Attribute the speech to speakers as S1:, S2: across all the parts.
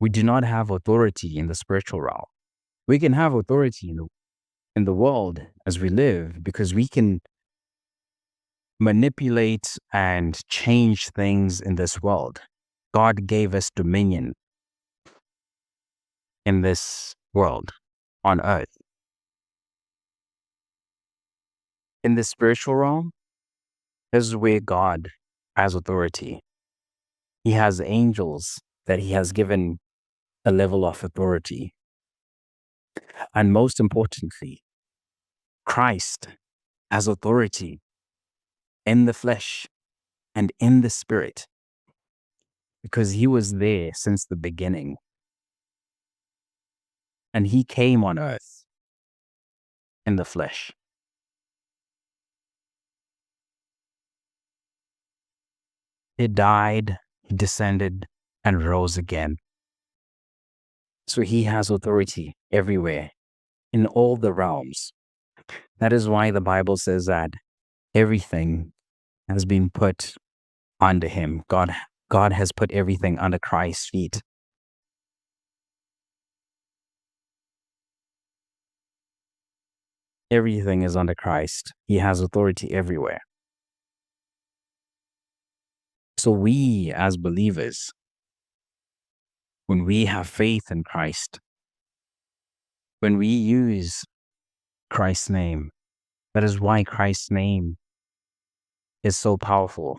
S1: We do not have authority in the spiritual realm. We can have authority in the world as we live because we can manipulate and change things in this world. God gave us dominion in this world on earth. In the spiritual realm, this is where God has authority. He has angels that he has given a level of authority. And most importantly, Christ has authority in the flesh and in the spirit because he was there since the beginning. And he came on earth in the flesh. He died, he descended, and rose again. So he has authority everywhere, in all the realms. That is why the Bible says that everything has been put under him. God has put everything under Christ's feet. Everything is under Christ. He has authority everywhere. So we as believers, when we have faith in Christ, when we use Christ's name, that is why Christ's name is so powerful.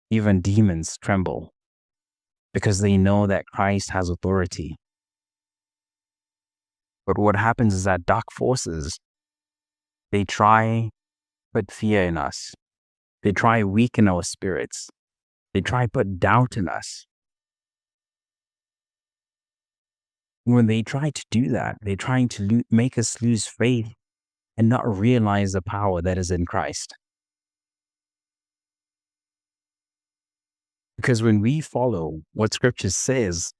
S1: Even demons tremble because they know that Christ has authority. But what happens is that dark forces, they try put fear in us. They try weaken our spirits. They try put doubt in us. When they try to do that, they're trying to make us lose faith and not realize the power that is in Christ. Because when we follow what Scripture says,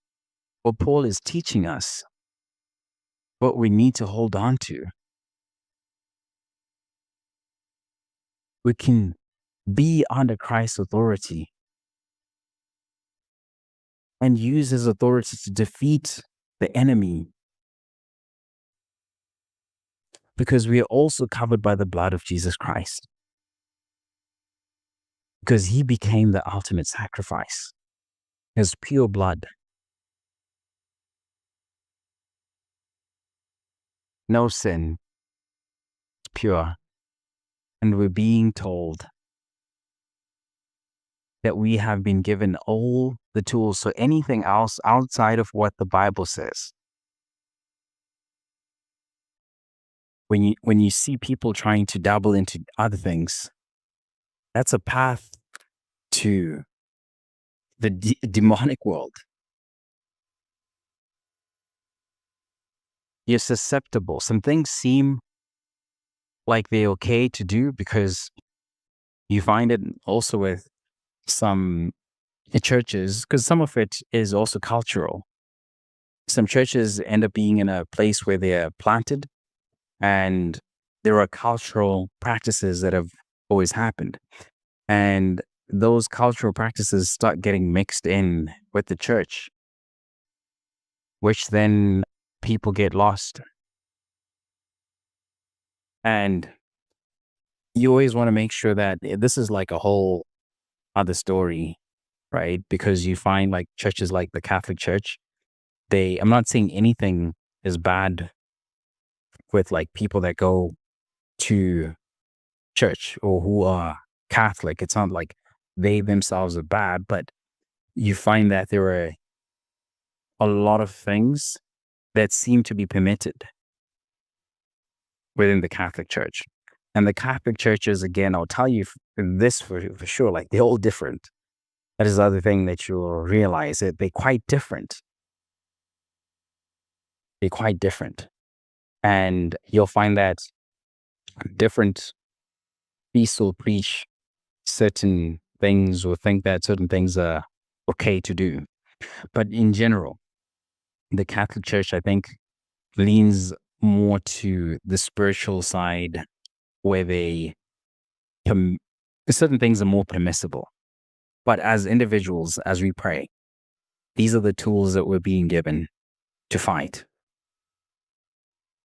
S1: what Paul is teaching us, what we need to hold on to, we can be under Christ's authority and use his authority to defeat the enemy. Because we are also covered by the blood of Jesus Christ. Because he became the ultimate sacrifice. His pure blood. No sin. It's pure. And we're being told that we have been given all the tools. So anything else outside of what the Bible says, when you see people trying to dabble into other things, that's a path to the demonic world. You're susceptible. Some things seem like they're okay to do because you find it also with some churches, because some of it is also cultural. Some churches end up being in a place where they're planted and there are cultural practices that have always happened. And those cultural practices start getting mixed in with the church, which then people get lost. And you always want to make sure that this is like a whole other story, right? Because you find like churches like the Catholic Church, I'm not saying anything is bad with like people that go to church or who are Catholic. It's not like they themselves are bad, but you find that there are a lot of things that seem to be permitted within the Catholic Church. And the Catholic churches, again, I'll tell you this for sure, like they're all different. That is the other thing that you'll realize, that they're quite different. They're quite different. And you'll find that different priests will preach certain things or think that certain things are okay to do. But in general, the Catholic Church, I think, leans more to the spiritual side where certain things are more permissible. But as individuals, as we pray, These are the tools that we're being given to fight.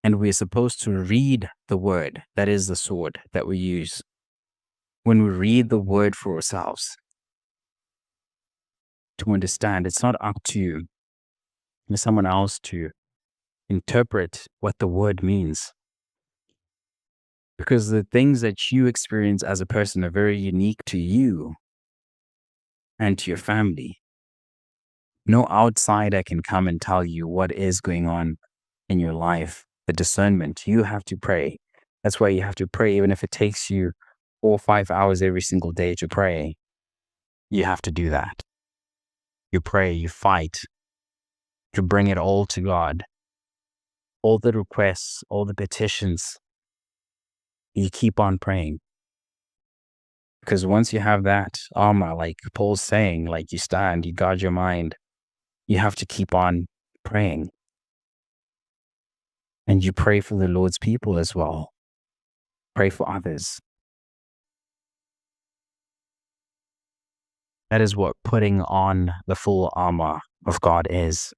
S1: And we're supposed to read the word. That is the sword that we use. When we read the word for ourselves, to understand, it's not up to someone else to interpret what the word means. Because the things that you experience as a person are very unique to you and to your family. No outsider can come and tell you what is going on in your life. The discernment, you have to pray. That's why you have to pray, even if it takes you 4 or 5 hours every single day to pray. You have to do that. You pray, you fight to bring it all to God. All the requests, all the petitions, you keep on praying. Because once you have that armor, like Paul's saying, like you stand, you guard your mind, you have to keep on praying. And you pray for the Lord's people as well. Pray for others. That is what putting on the full armor of God is.